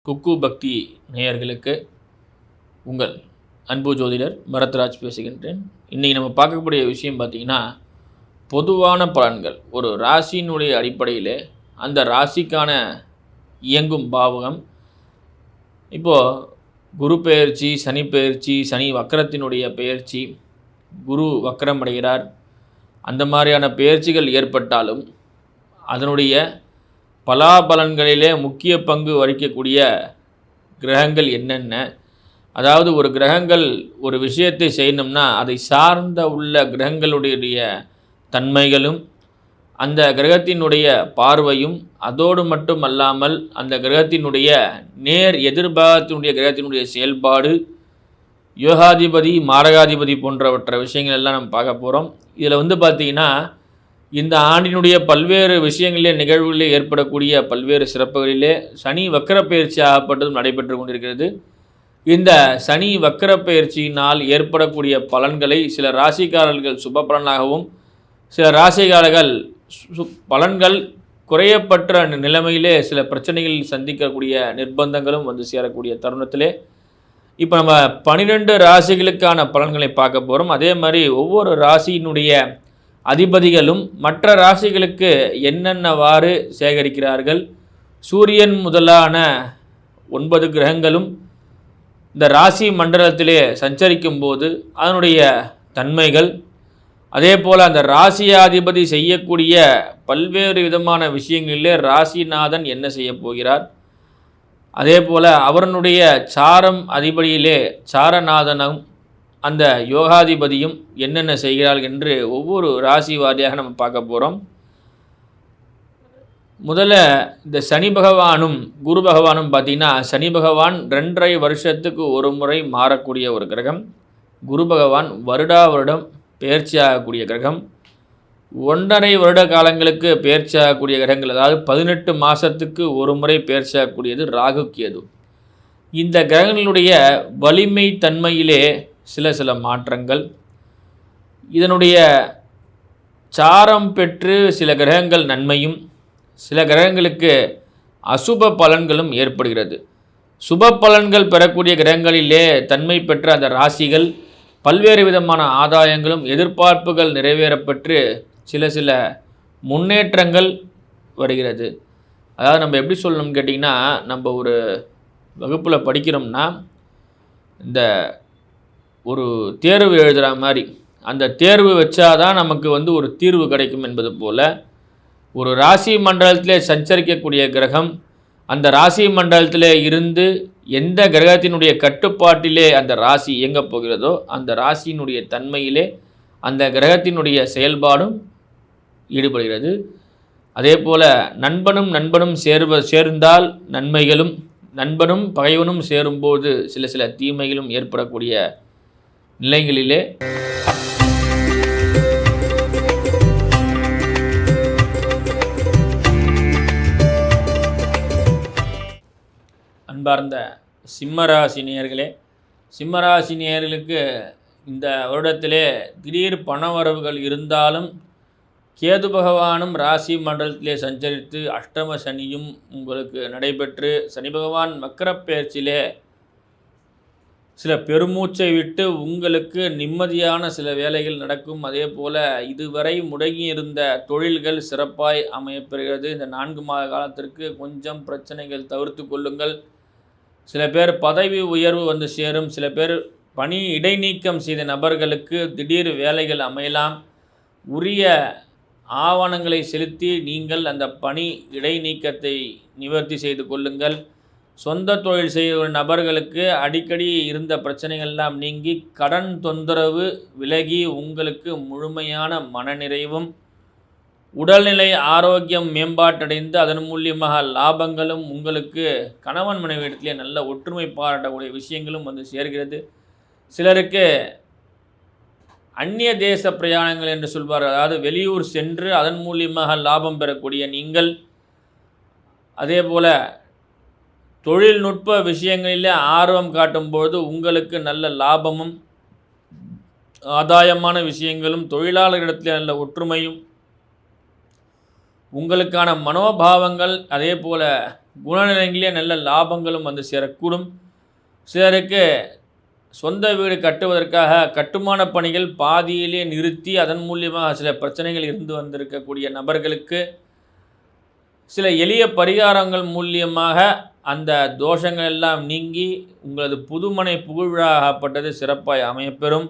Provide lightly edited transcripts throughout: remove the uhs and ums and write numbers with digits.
குக்கு பக்தி நேயர்களுக்கு உங்கள் அன்பு ஜோதிடர் பரத்ராஜ் பேசுகின்றேன். இன்றைக்கி நம்ம பார்க்கக்கூடிய விஷயம் பார்த்திங்கன்னா, பொதுவான பலன்கள். ஒரு ராசியினுடைய அடிப்படையில் அந்த ராசிக்கான இயங்கும் பாவகம். இப்போது குரு பெயர்ச்சி, சனி பெயர்ச்சி, சனி வக்கரத்தினுடைய பெயர்ச்சி, குரு வக்கரம் அடைகிறார், அந்த மாதிரியான பெயர்ச்சிகள் ஏற்பட்டாலும் அதனுடைய பலாபலன்களிலே முக்கிய பங்கு வகிக்கக்கூடிய கிரகங்கள் என்னென்ன, அதாவது ஒரு கிரகங்கள் ஒரு விஷயத்தை செய்யணும்னா அதை சார்ந்த உள்ள கிரகங்களுடைய தன்மைகளும் அந்த கிரகத்தினுடைய பார்வையும், அதோடு மட்டும் அல்லாமல் அந்த கிரகத்தினுடைய நேர் எதிர்பாகத்தினுடைய கிரகத்தினுடைய செயல்பாடு, யோகாதிபதி மாரகாதிபதி போன்றவற்ற விஷயங்கள் எல்லாம் நம்ம பார்க்க போகிறோம். இதில் பார்த்திங்கன்னா, இந்த ஆண்டினுடைய பல்வேறு விஷயங்களிலே நிகழ்வுகளிலே ஏற்படக்கூடிய பல்வேறு சிறப்புகளிலே சனி வக்கர பயிற்சி ஆகப்பட்டதும் நடைபெற்று கொண்டிருக்கிறது. இந்த சனி வக்கர பயிற்சியினால் ஏற்படக்கூடிய பலன்களை சில ராசிக்காரர்கள் சுப பலனாகவும், சில ராசிக்காரர்கள் பலன்கள் குறையப்பட்ட நிலைமையிலே சில பிரச்சனைகள் சந்திக்கக்கூடிய நிர்பந்தங்களும் சேரக்கூடிய தருணத்திலே இப்போ நம்ம 12 ராசிகளுக்கான பலன்களை பார்க்க போகிறோம். அதே மாதிரி ஒவ்வொரு ராசியினுடைய அதிபதிகளும் மற்ற ராசிகளுக்கு என்னென்னவாறு சேகரிக்கிறார்கள், சூரியன் முதலான 9 கிரகங்களும் இந்த ராசி மண்டலத்திலே சஞ்சரிக்கும் போது அதனுடைய தன்மைகள், அதே போல் அந்த ராசியாதிபதி செய்யக்கூடிய பல்வேறு விதமான விஷயங்களிலே ராசிநாதன் என்ன செய்ய போகிறார், அதே போல் அவருடைய சாரம் அதிபதியிலே சாரநாதனும் அந்த யோகாதிபதியும் என்னென்ன செய்கிறார்கள் என்று ஒவ்வொரு ராசி வாரியாக நம்ம பார்க்க போகிறோம். முதல்ல இந்த சனி பகவானும் குரு பகவானும் பார்த்திங்கன்னா, சனி பகவான் 2.5 வருஷத்துக்கு ஒரு முறை மாறக்கூடிய ஒரு கிரகம். குரு பகவான் வருடம் பெயர்ச்சி ஆகக்கூடிய கிரகம். 1.5 வருட காலங்களுக்கு பெயர்ச்சி ஆகக்கூடிய கிரகங்கள், அதாவது 18 மாதத்துக்கு ஒரு முறை பெயர்ச்சி ஆகக்கூடியது ராகு கேது. இந்த கிரகங்களுடைய வலிமை தன்மையிலே சில மாற்றங்கள், இதனுடைய சாரம் பெற்று சில கிரகங்கள் நன்மையும் சில கிரகங்களுக்கு அசுப பலன்களும் ஏற்படுகிறது. சுப பலன்கள் பெறக்கூடிய கிரகங்களிலே தன்மை பெற்ற அந்த ராசிகள் பல்வேறு விதமான ஆதாயங்களும் எதிர்பார்ப்புகள் நிறைவேறப்பெற்று சில முன்னேற்றங்கள் வருகிறது. அதாவது நம்ம எப்படி சொல்லணும்னு கேட்டிங்கன்னா, நம்ம ஒரு வகுப்பில் படிக்கிறோம்னா இந்த ஒரு தேர்வு எழுதுகிற மாதிரி அந்த தேர்வு வச்சாதான் நமக்கு ஒரு தீர்வு கிடைக்கும் என்பது போல், ஒரு ராசி மண்டலத்திலே சஞ்சரிக்கக்கூடிய கிரகம் அந்த ராசி மண்டலத்திலே இருந்து எந்த கிரகத்தினுடைய கட்டுப்பாட்டிலே அந்த ராசி இயங்கப் போகிறதோ அந்த ராசியினுடைய தன்மையிலே அந்த கிரகத்தினுடைய செயல்பாடும் ஈடுபடுகிறது. அதே போல் நண்பனும் சேர்ந்தால் நன்மைகளும், நண்பனும் பகைவனும் சேரும்போது சில தீமைகளும் ஏற்படக்கூடிய நிலைகளிலே அன்பார்ந்த சிம்மராசி நேயர்களே, சிம்மராசி நேயர்களுக்கு இந்த வருடத்திலே திடீர் பணவரவுகள் இருந்தாலும் கேது பகவானும் ராசி மண்டலத்திலே சஞ்சரித்து அஷ்டம சனியும் உங்களுக்கு நடைபெற்று சனி பகவான் வக்கரப்பெயர்ச்சியிலே சில பெருமூச்சை விட்டு உங்களுக்கு நிம்மதியான சில வேலைகள் நடக்கும். அதே போல் இதுவரை முடங்கியிருந்த தொழில்கள் சிறப்பாய் அமையப்பெறுகிறது. இந்த 4 மாத காலத்திற்கு கொஞ்சம் பிரச்சனைகள் தவிர்த்து கொள்ளுங்கள். சில பேர் பதவி உயர்வு சேரும். சில பேர் பணி இடைநீக்கம் செய்த நபர்களுக்கு திடீர் வேலைகள் அமையலாம். உரிய ஆவணங்களை செலுத்தி நீங்கள் அந்த பணி இடைநீக்கத்தை நிவர்த்தி செய்து கொள்ளுங்கள். சொந்த தொழில் செய்கிற நபர்களுக்கு அடிக்கடி இருந்த பிரச்சனைகள்லாம் நீங்கி கடன் தொந்தரவு விலகி உங்களுக்கு முழுமையான மனநிறைவும் உடல்நிலை ஆரோக்கியம் மேம்பாட்டடைந்து அதன் மூலியமாக லாபங்களும் உங்களுக்கு கணவன் மனைவியிடத்திலே நல்ல ஒற்றுமை பாராட்டக்கூடிய விஷயங்களும் சேர்கிறது. சிலருக்கு அந்நிய தேச பிரயாணங்கள் என்று சொல்வார்கள், அதாவது வெளியூர் சென்று அதன் மூலியமாக லாபம் பெறக்கூடிய நீங்கள், அதே போல் தொழில்நுட்ப விஷயங்களிலே ஆர்வம் காட்டும்போது உங்களுக்கு நல்ல லாபமும் ஆதாயமான விஷயங்களும் தொழிலாளர்களிடத்திலே நல்ல ஒற்றுமையும் உங்களுக்கான மனோபாவங்கள் அதே போல் குணநிலையிலே நல்ல லாபங்களும் வந்து சேரக்கூடும். சிலருக்கு சொந்த வீடு கட்டுவதற்காக கட்டுமான பணிகள் பாதியிலே நிறுத்தி அதன் மூலியமாக சில பிரச்சனைகள் இருந்து வந்திருக்கக்கூடிய நபர்களுக்கு சில எளிய பரிகாரங்கள் மூலியமாக அந்த தோஷங்கள் எல்லாம் நீங்கி உங்களது புதுமனை புகழ்விழாகப்பட்டது சிறப்பாய் அமையப்பெறும்.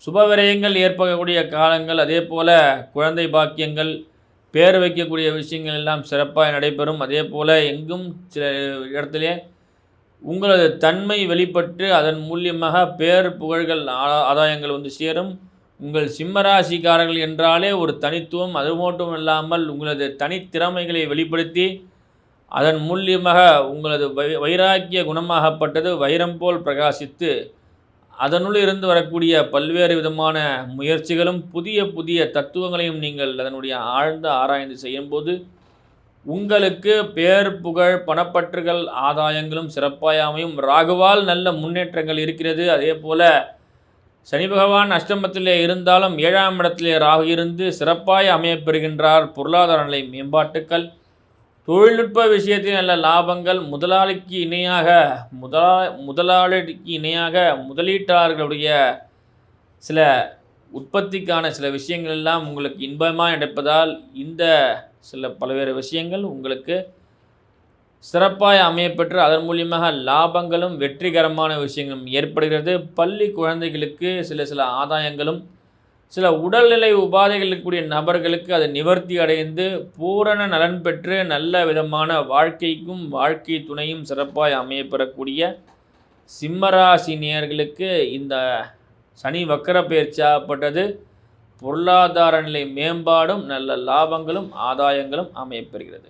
சுபவிரயங்கள் ஏற்படக்கூடிய காலங்கள், அதே போல் குழந்தை பாக்கியங்கள், பேர் வைக்கக்கூடிய விஷயங்கள் எல்லாம் சிறப்பாக நடைபெறும். அதே போல் எங்கும் சில இடத்திலே உங்களது தன்மை வெளிப்பட்டு அதன் மூலியமாக பேர் புகழ்கள் ஆதாயங்கள் வந்து சேரும். உங்கள் சிம்மராசிக்காரர்கள் என்றாலே ஒரு தனித்துவம், அது மட்டும் இல்லாமல் உங்களது தனித்திறமைகளை வெளிப்படுத்தி அதன் மூலியமாக உங்களது வைராக்கிய குணமாகப்பட்டது வைரம் போல் பிரகாசித்து அதனுள் இருந்து வரக்கூடிய பல்வேறு விதமான முயற்சிகளும் புதிய புதிய தத்துவங்களையும் நீங்கள் அதனுடைய ஆழ்ந்த ஆராய்ந்து செய்யும்போது உங்களுக்கு பேர் புகழ் பணப்பற்றுகள் ஆதாயங்களும் சிறப்பாய் அமையும். ராகுவால் நல்ல முன்னேற்றங்கள் இருக்கிறது. அதே போல் சனி பகவான் அஷ்டமத்திலே இருந்தாலும் 7ஆம் இடத்திலே ராகு இருந்து சிறப்பாய் அமையப்பெறுகின்றார். பொருளாதார நிலை மேம்பாட்டுக்கள், தொழில்நுட்ப விஷயத்தில் நல்ல லாபங்கள், முதலாளிக்கு இணையாக முதலீட்டாளர்களுடைய சில உற்பத்திக்கான சில விஷயங்கள் எல்லாம் உங்களுக்கு இன்பமாக நடப்பதால் இந்த சில பல்வேறு விஷயங்கள் உங்களுக்கு சிறப்பாய் அமையப்பெற்று அதன் மூலியமாக லாபங்களும் வெற்றிகரமான விஷயங்களும் ஏற்படுகிறது. பள்ளி குழந்தைகளுக்கு சில ஆதாயங்களும், சில உடல்நிலை உபாதைகள் இருக்கக்கூடிய நபர்களுக்கு அது நிவர்த்தி அடைந்து பூரண நலன் பெற்று நல்ல விதமான வாழ்க்கைக்கும் வாழ்க்கை துணையும் சிறப்பாய் அமையப்பெறக்கூடிய சிம்மராசி நேயர்களுக்கு இந்த சனி வக்கர பயிற்சியாகப்பட்டது பொருளாதார நிலை மேம்பாடும் நல்ல லாபங்களும் ஆதாயங்களும் அமையப்பெறுகிறது.